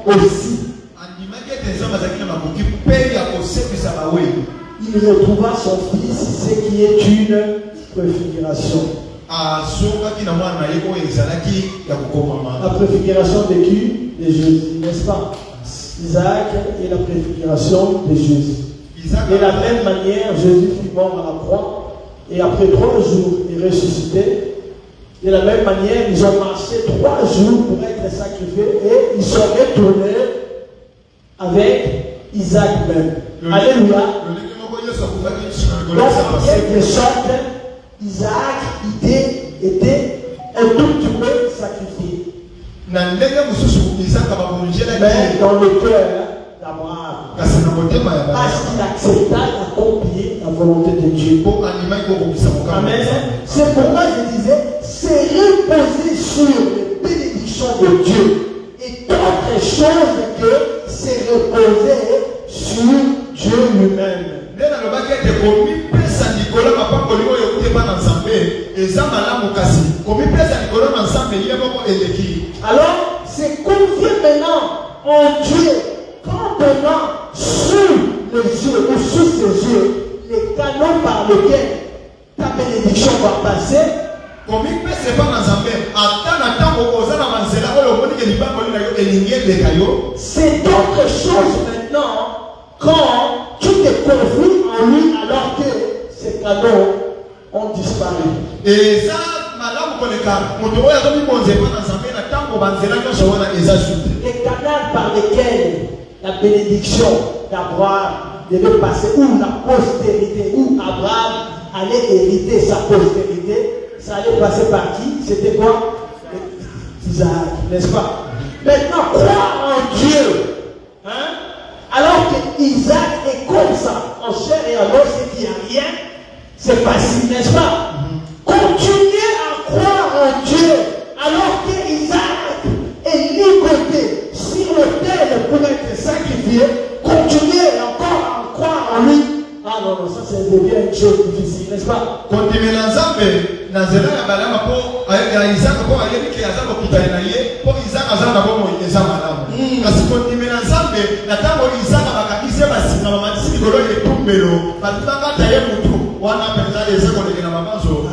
aussi. Il retrouva son fils, ce qui est une préfiguration. La préfiguration de qui? De Jésus, n'est-ce pas? Isaac est la préfiguration de Jésus. De la même manière, Jésus fut mort à la croix et après 3 jours, il est ressuscité. De la même manière, ils ont marché 3 jours pour être sacrifiés et ils sont retournés avec Isaac même. Alléluia. Donc, en quelque sorte, Isaac était un tout petit peu sacrifié. Mais dans le cœur d'Abraham, parce qu'il accepta d'accomplir la volonté de Dieu. Amen. C'est pourquoi je disais, c'est reposer sur les bénédictions de Dieu et d'autres choses que c'est reposer sur Dieu lui-même. Alors, c'est confier maintenant en Dieu, contenant sous les yeux ou sous ses yeux les canaux par lesquels ta bénédiction va passer. C'est d'autres choses maintenant quand tu te confies en lui alors que ces canaux ont disparu. Les canaux par lesquels la bénédiction d'Abraham devait passer, ou la postérité, où Abraham allait hériter sa postérité, ça allait passer par qui? C'était quoi? Isaac, n'est-ce pas? Maintenant, croire en Dieu, hein? Alors que Isaac est comme ça, en chair et en os, c'est qu'il n'y a rien, c'est facile, n'est-ce pas? Continuez à croire en Dieu, alors que Isaac est ligoté sur l'autel pour être sacrifié. Continuez encore à croire en lui. Ah non, non, ça devient une chose difficile, n'est-ce pas? Continuez à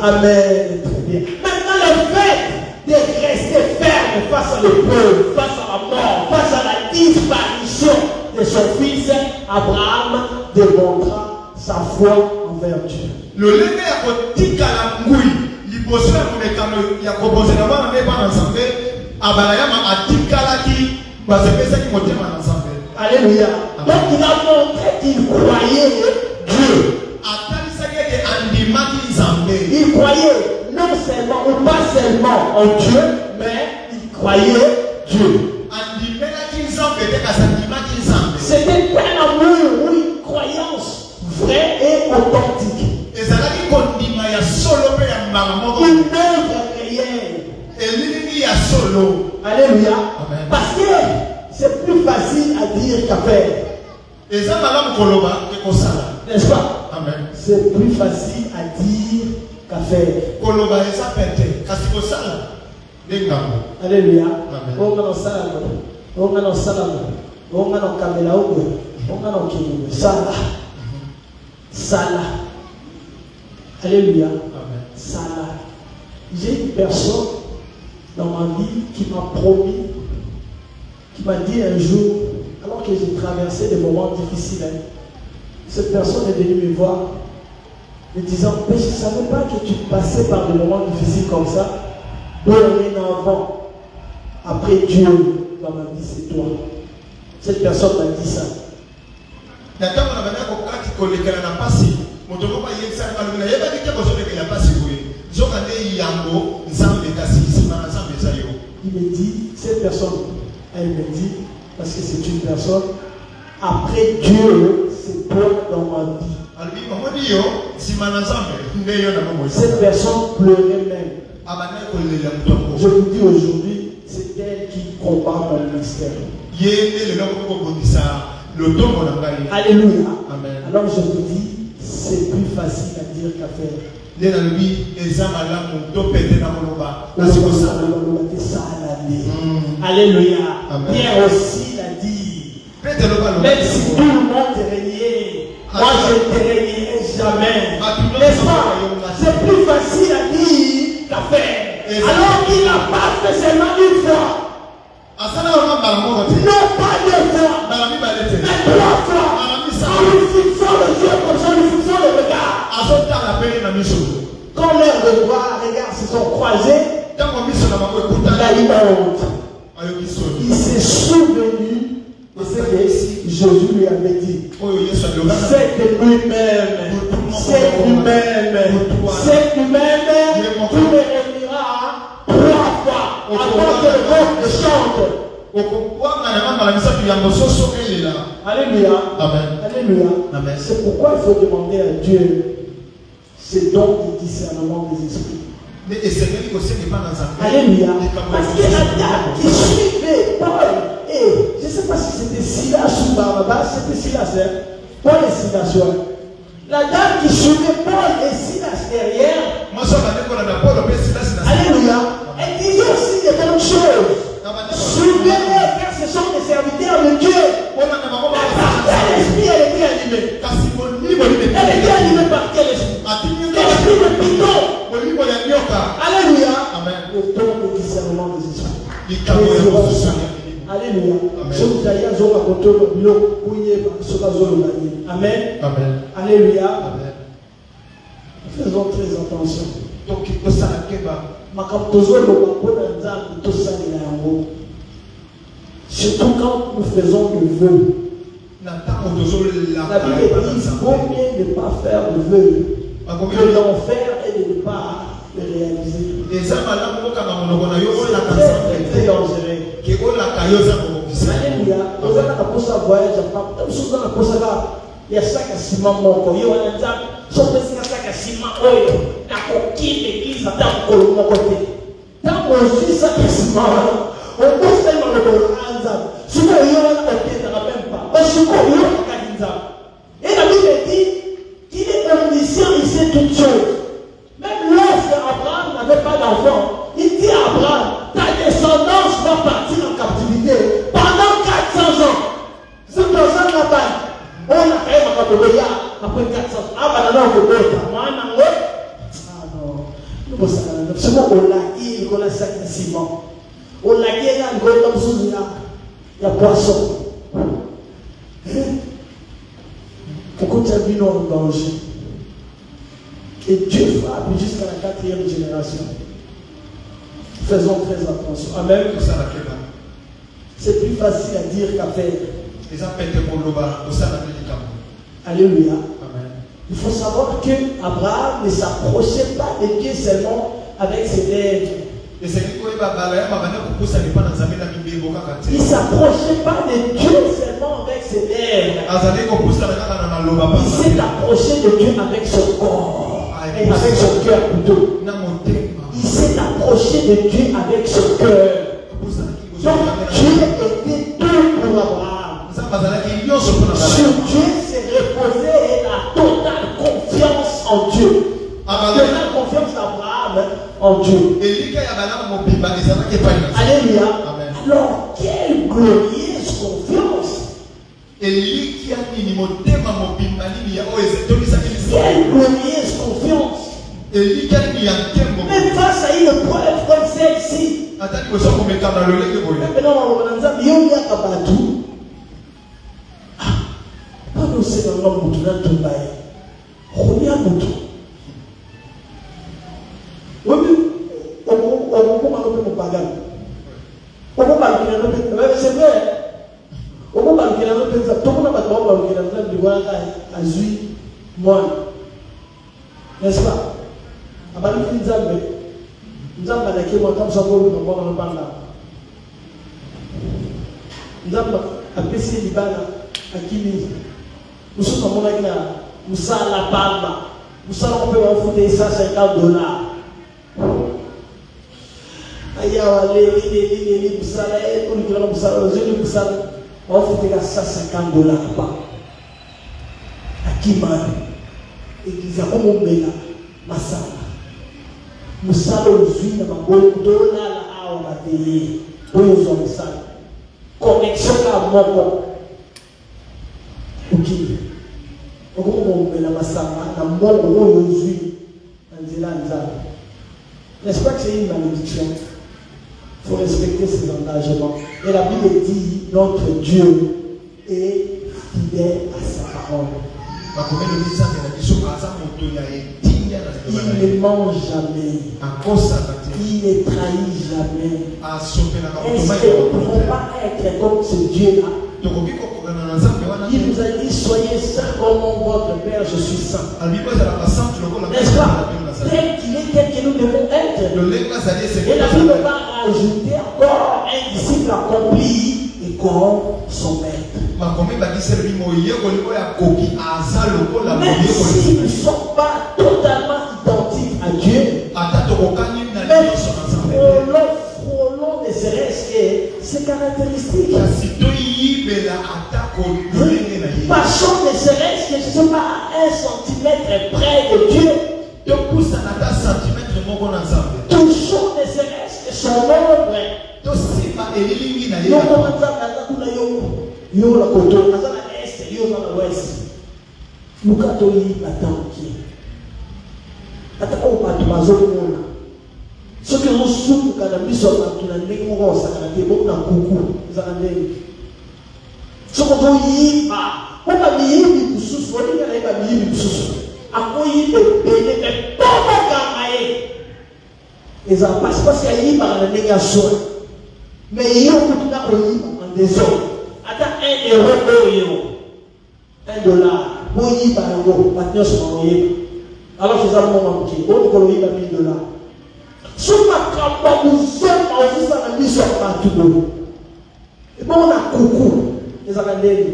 Amen. Très bien. Maintenant, le fait de rester ferme face à l'épreuve, face à la mort, face à la disparition de son fils, Abraham démontra sa foi envers Dieu. Le Alléluia. Donc il a montré qu'il croyait Dieu. Il croyait non seulement ou pas seulement en Dieu, mais il croyait Dieu. C'était un amour ou une croyance vraie et authentique. Une œuvre réelle. Alléluia. Amen. Parce que c'est plus facile à dire qu'à faire. N'est-ce pas? Amen. C'est plus facile à dire qu'à faire. Alléluia. Alléluia. Salah. J'ai une personne dans ma vie qui m'a promis, qui m'a dit un jour, alors que j'ai traversé des moments difficiles, cette personne est venue me voir, me disant, mais je ne savais pas que tu passais par des moments difficiles comme ça. Dorénavant, après Dieu dans ma vie, c'est toi. Cette personne m'a dit ça. Il me dit, cette personne, elle me dit, parce que c'est une personne, après Dieu, c'est toi dans ma vie. Cette personne pleurait même. Je vous dis aujourd'hui, c'est elle qui combat mon ministère. Alléluia. Amen. Alors je vous dis, c'est plus facile à dire qu'à faire. Alléluia. Amen. Pierre aussi l'a dit. Même si tout le monde régnait, moi je ne régnerai jamais. N'est-ce pas? C'est plus facile à dire qu'à faire. Alors il n'a pas fait seulement une fois. Non pas deux fois, mais trois fois. En lui fixant le yeux comme ça, en lui fixant le regard. Quand leurs regards se sont croisés, il a eu honte. Il s'est souvenu de ce que Jésus lui avait dit. C'est de lui-même. C'est lui-même. C'est lui-même qui me réunira 3 fois avant que le peuple chante. Alléluia. Amen. Alléluia. Amen. C'est pourquoi il faut demander à Dieu ce don du discernement des esprits. Alléluia. Parce que la dame qui suivait Paul, et je ne sais pas si c'était Silas ou Barnabas, c'était Silas, hein? Paul et Silas, ouais. La dame qui suivait Paul et Silas derrière, alléluia, elle disait aussi des mêmes choses. Suivez-les car ce sont des serviteurs de Dieu. L'esprit, elle était animée. Elle était animée par quel esprit? L'esprit de Python. Alléluia. Le don de discernement des esprits. Alléluia. Je vous ai dit, je vais raconter le bilot pour y aller. Amen. Alléluia. Faisons très attention. Donc, il faut ça surtout quand nous faisons le vœu. La Bible dit qu'il vaut mieux ne pas faire le vœu que d'en faire et de ne pas le réaliser. C'est très dangereux. Alléluia. Nous allons pour ça voyage. Nous allons pour ça. Il y a ça qui est ciment moko. Il y a ça qui est ciment oyo. La coquille l'église à tant que l'on a côté. Tant qu'on suit ça qui est ciment, on pose tellement le colonel. Souvent, il y a un côté, ça ne même pas. Parce que il y a un cas. Et la Bible dit qu'il est omniscient, il sait toutes choses. Même lorsque Abraham n'avait pas d'enfant, il dit à Abraham, ta descendance va partir en captivité pendant 400 ans. C'est dans un abat. On a fait ma catégorie après 400 ans. Ah, bah non, on peut pas. Moi, non. Ah non. Nous, c'est bon, on l'a dit, on a sac de ciment. On l'a dit, on a comme ça, il y a poisson. Pourquoi tu as vu nos dangers? Et Dieu frappe jusqu'à la 4e génération. Faisons très attention. Amen. C'est plus facile à dire qu'à faire. Alléluia. Amen. Il faut savoir que Abraham ne s'approchait pas de Dieu seulement avec ses lèvres. Il ne s'approchait pas de Dieu seulement avec ses lèvres. Il s'est approché de Dieu avec son corps. Et avec son cœur plutôt. Il s'est approché de Dieu avec son cœur. Donc Dieu était tout pour Abraham. Sur Dieu s'est reposé la totale confiance en Dieu. Totale confiance d'Abraham en Dieu. Alléluia. Alors, quelle glorieuse confiance. Quelle glorieuse confiance. Même face à une épreuve comme celle-ci. Maintenant, on a dit, nous c'est dans l'homme qui est tombé. On y a beaucoup. Oui, on va nous pagan. On va nous c'est vrai. On va nous tout le monde va nous voir à Zui, moi. N'est-ce pas? À Bali Nzambe, Nzambe a été moi comme ça pour nous voir dans le banda. Nzambe a passé l'ibana à Kimi. Nous sommes en train de faire la palme. Nous sommes en train de faire $150. Aïe, les salés, pour nous faire on va faire $150. À qui mal? Et qu'ils ont mon béla, masala. Nous allons nous faire $1 à la payer. pour nous hommes ça. Connexion à mon corps. Ok. On va la massama, la mort où nous vivons. N'est-ce pas que c'est une malédiction? Il faut respecter ses engagements. Et la Bible dit notre Dieu est fidèle à sa parole. Il ne ment jamais. Il ne trahit jamais. Est-ce que nous ne pouvons pas être comme ce Dieu-là? Il nous a dit soyez saints comme votre Père, je suis saint. N'est-ce pas? Tel qu'il est, tel que nous devons être. Et la Bible va ajouter encore un disciple accompli et comme son maître. Même s'ils ne sont pas totalement identiques à Dieu, même frôlons ne serait-ce que ses caractéristiques. Passons ne serait-ce que je ne sais pas 1 centimètre près de Dieu. Touchons ne serait-ce que son ombre. Yo la koto, azana est, yo na ouest. Mukato yi batanki. Atako patu mazomona. Ce que nous sommes quand nous sommes dans la négo ça quand tu es dans coucou, ça quand ce qu'on dit pas, on va bien du sous, on dit qu'il va bien du sous. À quoi il est béni mais pas gamaé. Et ça passe parce qu'il y a par la négation. Mais il y a beaucoup de en désordre. Attends, 1 euro pour euro. $1. Pour y par euro, maintenant c'est mon euro. Alors c'est ça le moment qui est. On dit $1,000. Si on a campé, nous sommes en faisant la mission partout. Et bon, on a coucou. Les Amandés.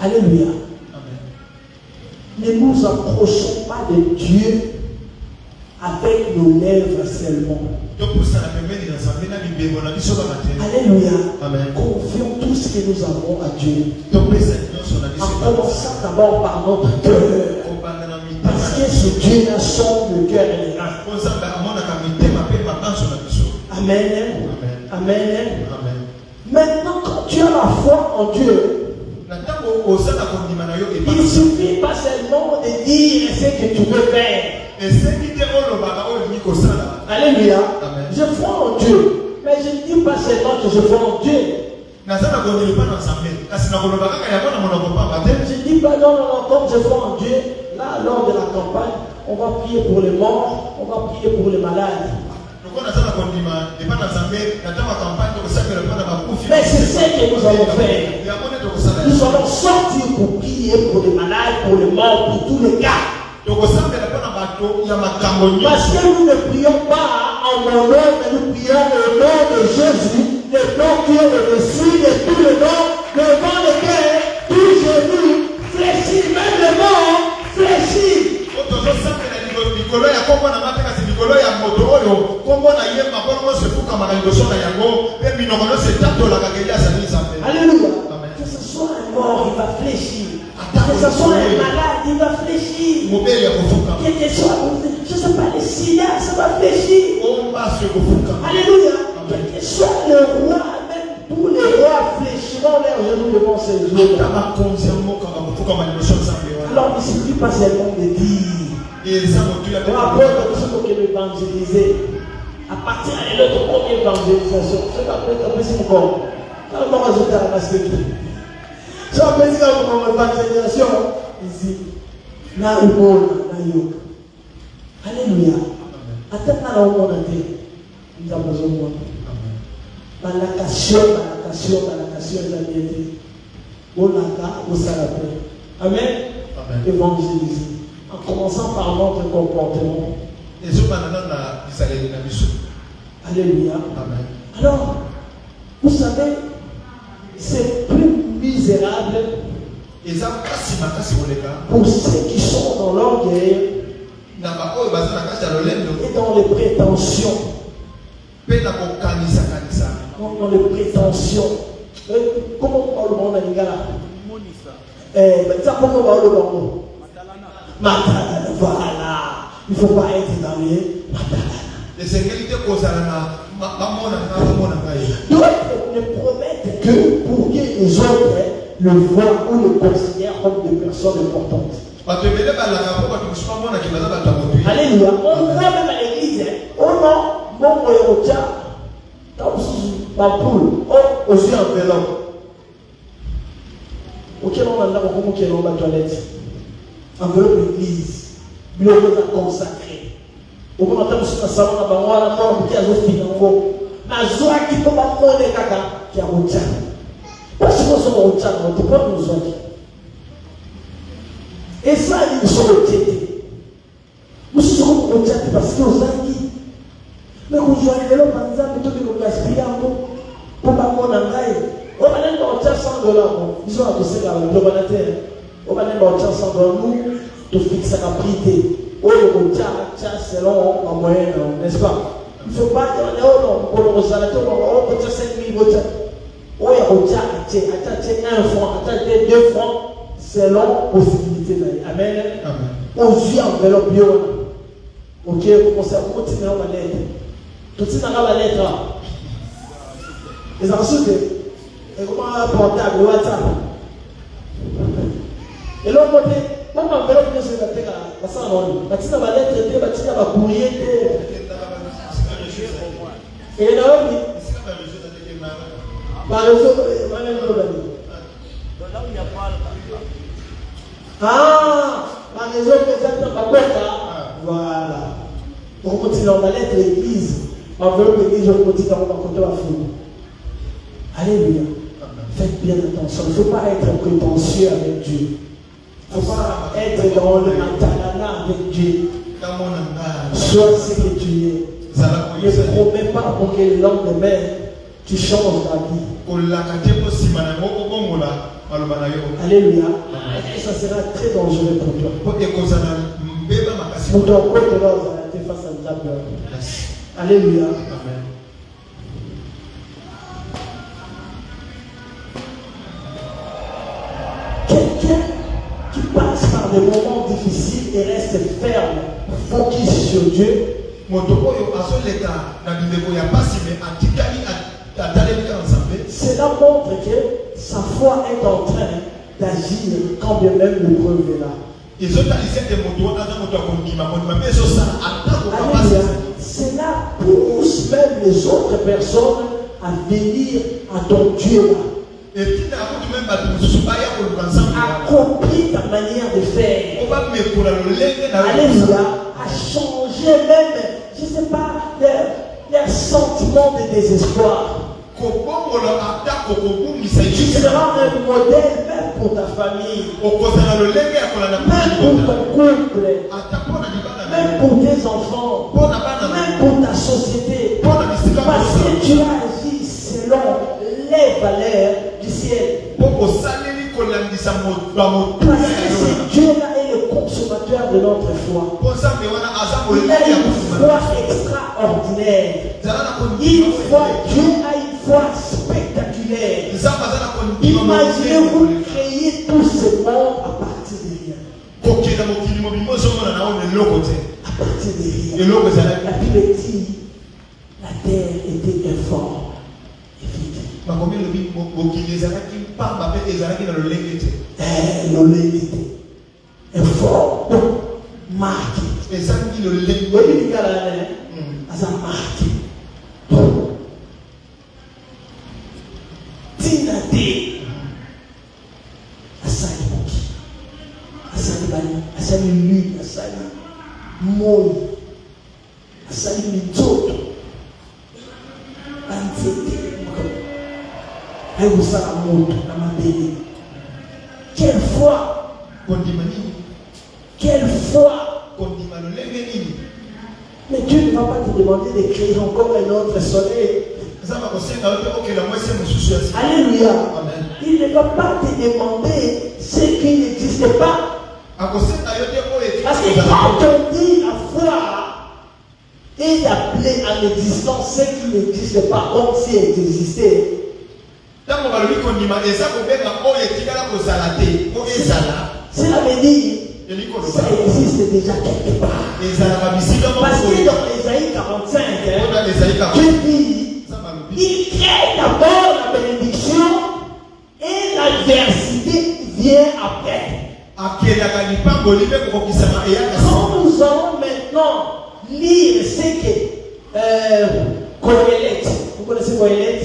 Alléluia. Ne nous approchons pas de Dieu avec nos lèvres seulement. Alléluia. Confions tout ce que nous avons à Dieu. En commençant d'abord par notre cœur. Parce que ce Dieu-là sonde le cœur et les reins. Amen. Amen. Maintenant, quand tu as la foi en Dieu, il ne suffit pas seulement de dire ce que tu veux faire. Alléluia. Je crois en Dieu. Mais je ne dis pas seulement que je crois en Dieu. Je ne dis pas non, comme je crois en Dieu, là, lors de la campagne, on va prier pour les morts, on va prier pour les malades. Mais c'est ce que nous allons faire. Nous allons sortir pour prier pour les malades, pour les morts, pour tous les cas. Parce que nous ne prions pas en mon nom, mais nous prions au nom de Jésus, le nom qui est au-dessus de tous les noms, devant lequel tout genou fléchit, même le mort fléchit. Alléluia. Que ce soit un mort, il va fléchir. Que ce soit un malade, il va fléchir. Que ce soit, je ne sais pas, les sida, ça va fléchir. Alléluia. Que ce soit le roi, même tous les rois fléchiront leurs genoux devant ses yeux. Alors, il ne suffit pas seulement de dire. On apprend tout ce qu'on peut évangéliser. À partir de l'autre première évangélisation, c'est après c'est encore. Quand on va ajouter à la masculinité. Si on peut dire comme évangélisation, ici, là où on a yoga. Alléluia. Attends là où on a été. Nous avons besoin de moi. Balakation, il a été. On a qu'à, on s'en rappelle. Amen. Évangéliser. En commençant par notre comportement. Alléluia. Amen. Alors, vous savez, c'est plus misérable pour ceux qui sont dans l'orgueil et dans les prétentions. Dans les prétentions. Comment on parle le monde à l'Ingala? Voilà. Il ne faut pas être dans les Matalana. D'autres ne promettent que pour que les autres le voient ou le considèrent comme des personnes importantes. Alléluia. On voit même à l'église. Oh non, mon voyage, ma poule, aux yeux enveloppes. Auquel on a comme auquel on va toilette. Enveloppe l'église. Bureau consacré. Au moment où on a salon à Banwa, la mort qui a zoffi dans le ma joie qui peut pas monter caca qui a routier. Parce que nous sommes routiers, on ne peut pas nous sortir. Et ça, ils sont routiers. Nous sommes routiers parce que nous sommes qui. Mais vous jouez le manza plutôt que nous gaspillons pour pas qu'on en aille. On va aller dans $100. Ils ont adossé la globalité. On va aller dans $100. Nous, de fixer la priorité. Oh, le selon la moyenne, n'est-ce pas? Il ne faut pas dire, oh non, pour le resalato, on va 5 000 votes. Oh, il y a attaché 1 franc, attaché 2 francs, selon possibilité. Amen. On vit enveloppe. Ok, on continue à la lettre. Tout ça dans la lettre. Les ensuite, et comment un portable, WhatsApp. Et l'autre côté, comment enveloppe bien sur la tête, la sang en ligne. La petite lettre, la petite courrier. Et là, oui. Par réseau, ah, par réseau, voilà. On continue dans la lettre l'église. Enveloppe l'église, on continue dans la côté de la foule. Alléluia. Faites bien attention. Il ne faut pas être prétentieux avec Dieu. Il ne faut pas être dans le matalana avec Dieu. Sois ce que tu es. Ne promets pas pour que le lendemain, tu changes ta vie. Alléluia. Et ça sera très dangereux pour toi. Pour ton côté, là, vous allez être face à la table. Alléluia. Amen. Quelqu'un qui passe par des moments difficiles et reste ferme, focus sur Dieu. Cela montre que sa foi est en train d'agir quand bien même l'épreuve est là. Cela pousse même les autres personnes à venir à ton Dieu là. Accomplir ta manière de faire. Alléluia. À changer même, je ne sais pas, les sentiments de désespoir. Tu seras un modèle même pour ta famille, même pour ton couple, même pour tes enfants, même pour ta société. Parce que tu as agi selon les valeurs du ciel. Parce que c'est Dieu-là est le consommateur de notre foi. Il a une foi extraordinaire. Une foi, Dieu a une foi spectaculaire. Imaginez-vous créer tout ce monde à partir de rien. À partir de rien. La Bible dit, la terre était informe. Effort, marqué. Et ça dit le marqué. Tinate. Asali moki. Asali bani. Asali lui. Asali moi. Asali mitoto. Antete. Quelle foi! Quelle foi! Mais Dieu ne va pas te demander de créer encore un autre soleil. Alléluia! Il ne va pas te demander ce qui n'existe pas. Parce que quand on dit la foi est d'appeler à l'existence ce qui n'existe pas comme si elle existait. Cela veut dire Ça existe déjà quelque part. Parce que dans Ésaïe 45, Dieu dit, il crée d'abord la bénédiction et l'adversité vient après. Quand nous allons maintenant lire ce que Qoheleth, vous connaissez Qoheleth?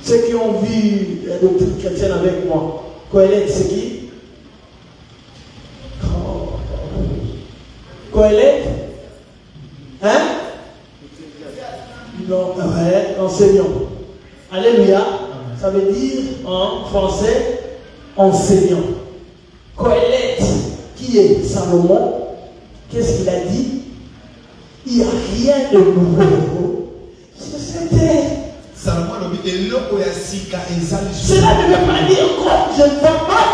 Ceux qui ont vu la doctrine chrétienne avec moi, Qoheleth c'est qui? Qoheleth? Hein? Non, ouais, enseignant. Alléluia. Ça veut dire en français enseignant. Qoheleth, qui est Salomon, qu'est-ce qu'il a dit? Il n'y a rien de nouveau sur cette terre. Cela ne veut pas dire que je ne vois pas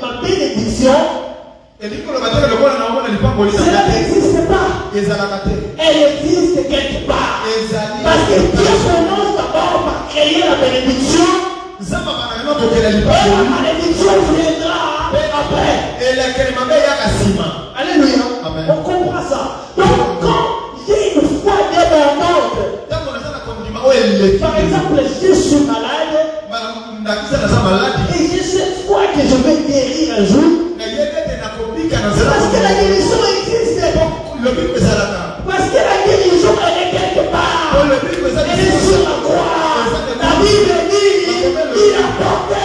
ma bénédiction. Cela n'existe pas. Elle existe quelque part. Parce que Dieu commence d'abord par créer la bénédiction. Et la malédiction viendra après. Alléluia. On comprend ça. Donc quand j'ai une foi débordante, par exemple, je suis malade et j'ai cette foi que je vais guérir un jour. Parce que la guérison existe. Parce que la guérison elle est quelque part. Elle est sur la croix. La Bible dit il a porté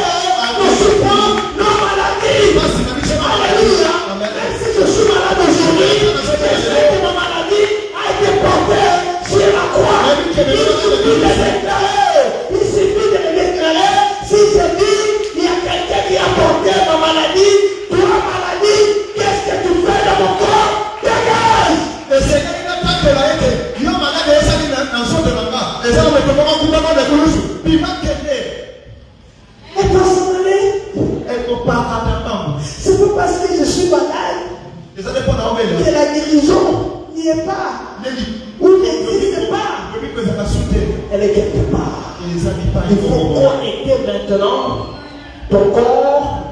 nos souffrances, nos maladies. Alléluia. Même si je suis malade aujourd'hui, je sais que ma maladie a été portée sur la croix. Il suffit de le déclarer. Il suffit de le déclarer. Si je dis il y a quelqu'un qui a porté ma maladie, toi maladie, qu'est-ce que tu fais dans mon corps? Dégage! Et c'est quelqu'un qui a été. Il y a malade et ça dit dans son de l'anga. Et ça on me peut pas couper de coulouse. Puis il va quitter. Elle va s'en aller. Elle ne peut pas attendre. C'est pas parce que je suis malade que la guérison n'y est pas. Ou n'existe pas. Elle est quelque part. Il faut connecter maintenant ton corps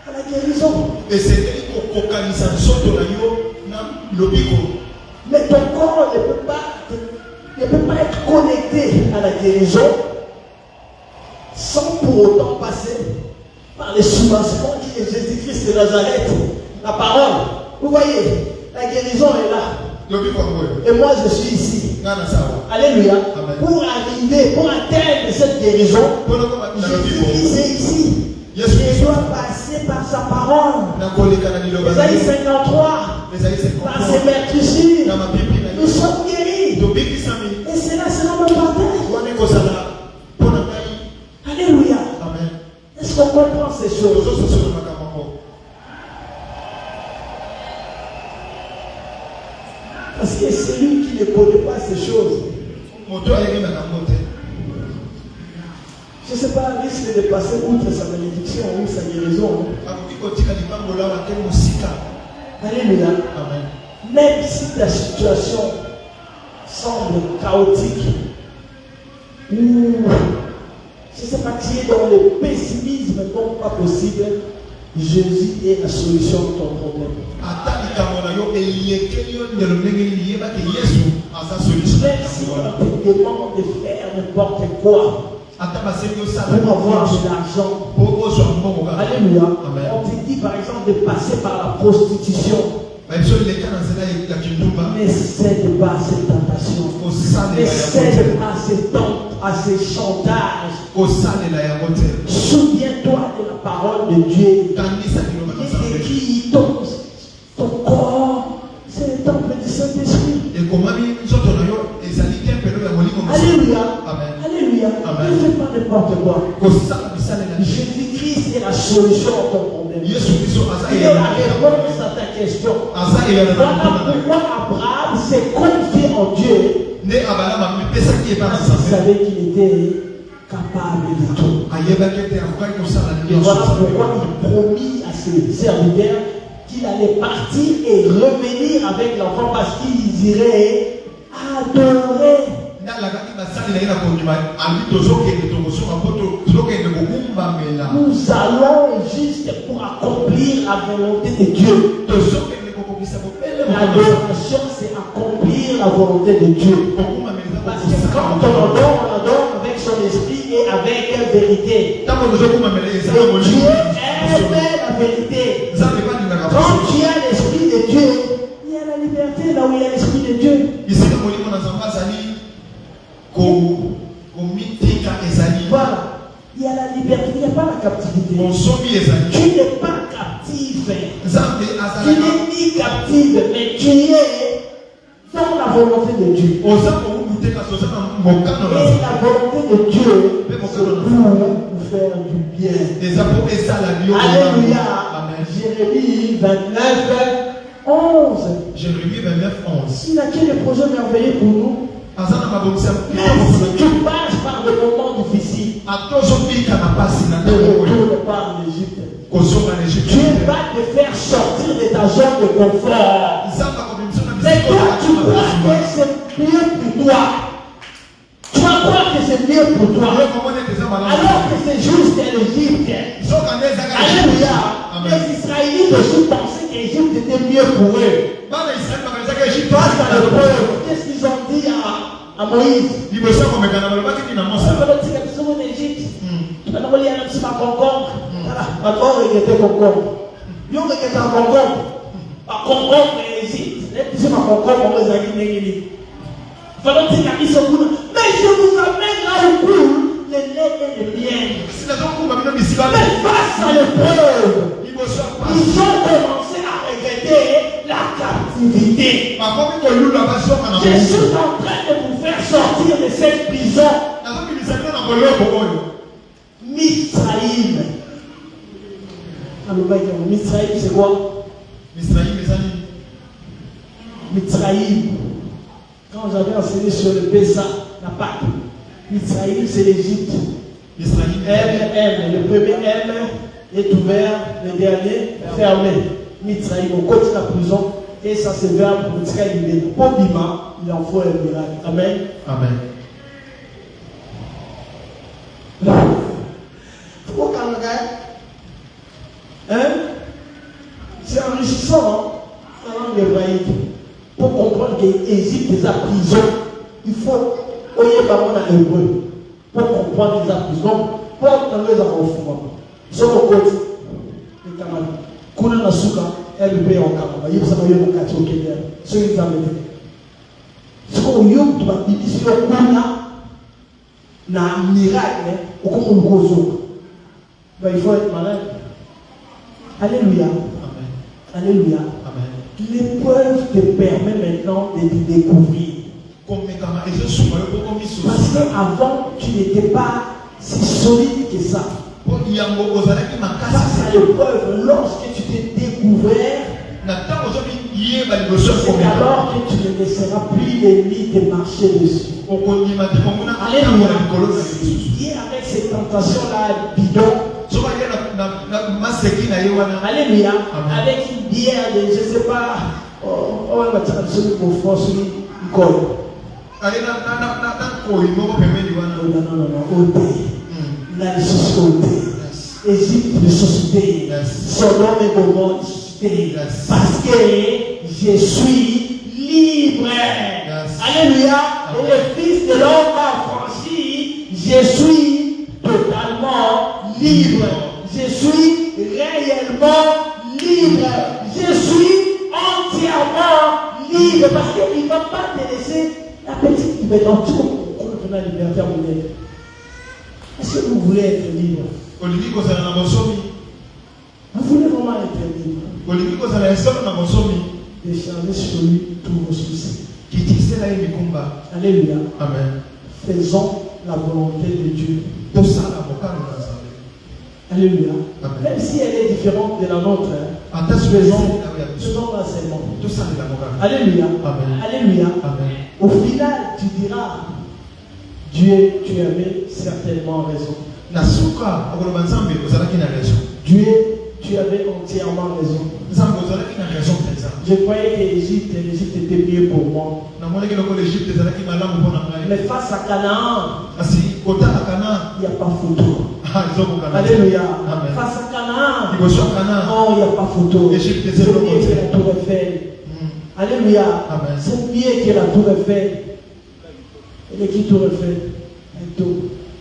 à la guérison. Mais ton corps ne peut pas être connecté à la guérison sans pour autant passer par les soubassements qui est Jésus-Christ de Nazareth. La parole, vous voyez, la guérison est là. Et moi je suis ici. Alléluia. Pour arriver, pour atteindre cette guérison, Jésus-Christ est ici. Je dois passer par sa parole. Ésaïe 53. Par ses meurtrissures, nous sommes guéris. Et cela sera mon partage. Alléluia. Est-ce qu'on comprend ces choses? Parce que celui qui ne connaît pas ces choses, je ne sais pas, risque de passer outre sa bénédiction ou sa guérison. Alléluia. Même si ta situation semble chaotique, ou je ne sais pas, tu es dans le pessimisme donc pas possible, Jésus est la solution de ton problème. Même si on te demande de faire n'importe quoi pour avoir de l'argent, alléluia, on te dit par exemple de passer par la prostitution. Mais cède pas à cette tentation. Mais cède pas à ces chantages. Souviens-toi de la parole de Dieu. Il est écrit, ton corps, c'est le temple du Saint-Esprit. Alléluia. Alléluia. Ne fais pas n'importe quoi. Jésus-Christ est la solution à ton problème. Il est la réponse à ta question. Voilà pourquoi Abraham s'est confié en Dieu. Parce qu'il savait qu'il était capable de tout. Et voilà pourquoi il promit à ses serviteurs qu'il allait partir et revenir avec l'enfant parce qu'ils iraient adorer. Nous allons juste pour accomplir la volonté de Dieu. L'adoration, c'est accomplir la volonté de Dieu. Parce que quand on adore avec son esprit et avec vérité. Et Dieu aime la vérité. Quand tu as l'esprit de Dieu, il y a la liberté là où il y a l'esprit de Dieu. Voilà. Il y a la liberté, il n'y a pas la captivité. Tu n'es pas captive. Tu n'es ni captive, mais tu es dans la volonté de Dieu. Et la volonté de Dieu, c'est pour nous faire du bien. Alléluia. Jérémie 29, 11. Jérémie 29, 11. Il a quel projet merveilleux pour nous. Mais si tu passes par des moments difficiles, ne retourne pas en Égypte. Dieu va te faire sortir de ta zone de confort. Mais toi, tu crois que c'est mieux pour toi. Tu vas croire que c'est mieux pour toi. Alors que c'est juste l'Égypte. Alléluia. Les Israélites aussi pensaient que l'Égypte était mieux pour eux. Face à l'épreuve, qu'est-ce qu'ils ont dit à Moïse? Tu vas en Égypte. Tu vas aller à la petite concombre. Maintenant, il était concombre. Il était en concombre. Par concombre et Égypte. Les petits concombre, on les a dit. Mais je vous amène là où coule le lait et le miel. Mais face à l'épreuve, ils ont commencé à regretter la captivité. Je suis en train de vous faire sortir de cette prison. Mithraïm. Mithraïm, c'est quoi? Mithraïm. Quand j'avais enseigné sur le Pessa, la Pâque, Mithraïm, c'est l'Égypte. M, le premier M est ouvert, le dernier fermé. Mithraïm, on continue la prison et ça se verbe pour Mithraïm. Pour Bima, il en faut un miracle. Amen. Amen. C'est enrichissant, la langue hébraïque. Pour comprendre que l'Égypte est la prison, il faut oyer par mon hébreu. Pour comprendre les prison, pour entendre les enfants. Sur le côté, les camarades. Kuna Nasuka, elle paye en camarade. Il faut savoir que au Kenya. Ce qui est amélioré. Ce qu'on y a, tu vas dire, si on a un miracle, au comme on le il faut être malade. Alléluia. Amen. Alléluia. Amen. L'épreuve te permet maintenant de te découvrir. Parce qu'avant, tu n'étais pas si solide que ça. Face à l'épreuve, lorsque tu t'es découvert, c'est alors que tu ne laisseras plus l'ennemi te marcher dessus. Alléluia. Qui est avec ces tentations-là bidon. Alléluia. Avec une bière de, je ne sais pas, on va mettre celui pour France, celui qui colle. Non, la société. Égypte de société. Sodome et Gomorrhe de société. Parce que je suis libre. Alléluia. Et le Fils de l'homme a franchi, je suis totalement libre. Je suis réellement libre. Je suis entièrement libre. Parce qu'il ne va pas te laisser la petite liberté. On a la liberté à mon aide. Est-ce que vous voulez être libre? Vous voulez vraiment être libre? Déchargez sur lui tous vos soucis. Alléluia. Amen. Faisons la volonté de Dieu. Alléluia. Amen. Même si elle est différente de la nôtre, faisons-la seulement. Alléluia. Amen. Alléluia. Amen. Au final, tu diras, Dieu, tu avais certainement raison. Dieu, tu avais entièrement raison. Je croyais que l'Égypte était mieux pour moi. Mais face à Canaan, il n'y a pas photo. Alléluia. Amen. Face à Canaan. Il va sur Canaan. Oh, il n'y a pas photo. Égypte, C'est mieux que la tour Eiffel. Alléluia. Amen. C'est mieux que la tour Eiffel. Et qui tour Eiffel? Un tour.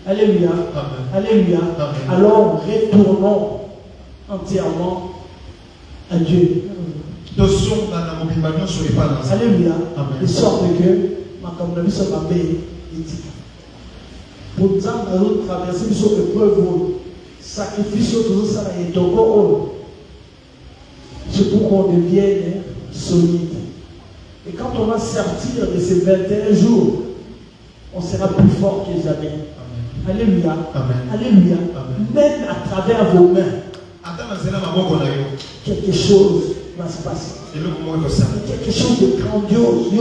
Alléluia. Amen. Alléluia. Amen. Alors retournons entièrement à Dieu. Alléluia. De sorte que ma communauté soit ma paix. Pour nous traverser sur l'épreuve, sacrifice tout ça est encore. C'est pour qu'on devienne solide. Et quand on va sortir de ces 21 jours, on sera plus fort que jamais. Amen. Alléluia. Amen. Alléluia. Amen. Même à travers vos mains, quelque chose va se passer. Quelque chose de grandiose.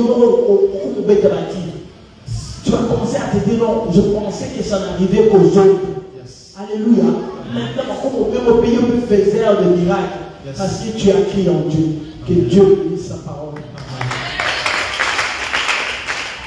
Tu vas commencer à te dire non, je pensais que ça n'arrivait qu'aux autres. Yes. Alléluia. Maintenant, comme on peut au pays, on peut faire des miracles. Yes. Parce que tu as crié en Dieu. Que Dieu bénisse sa parole.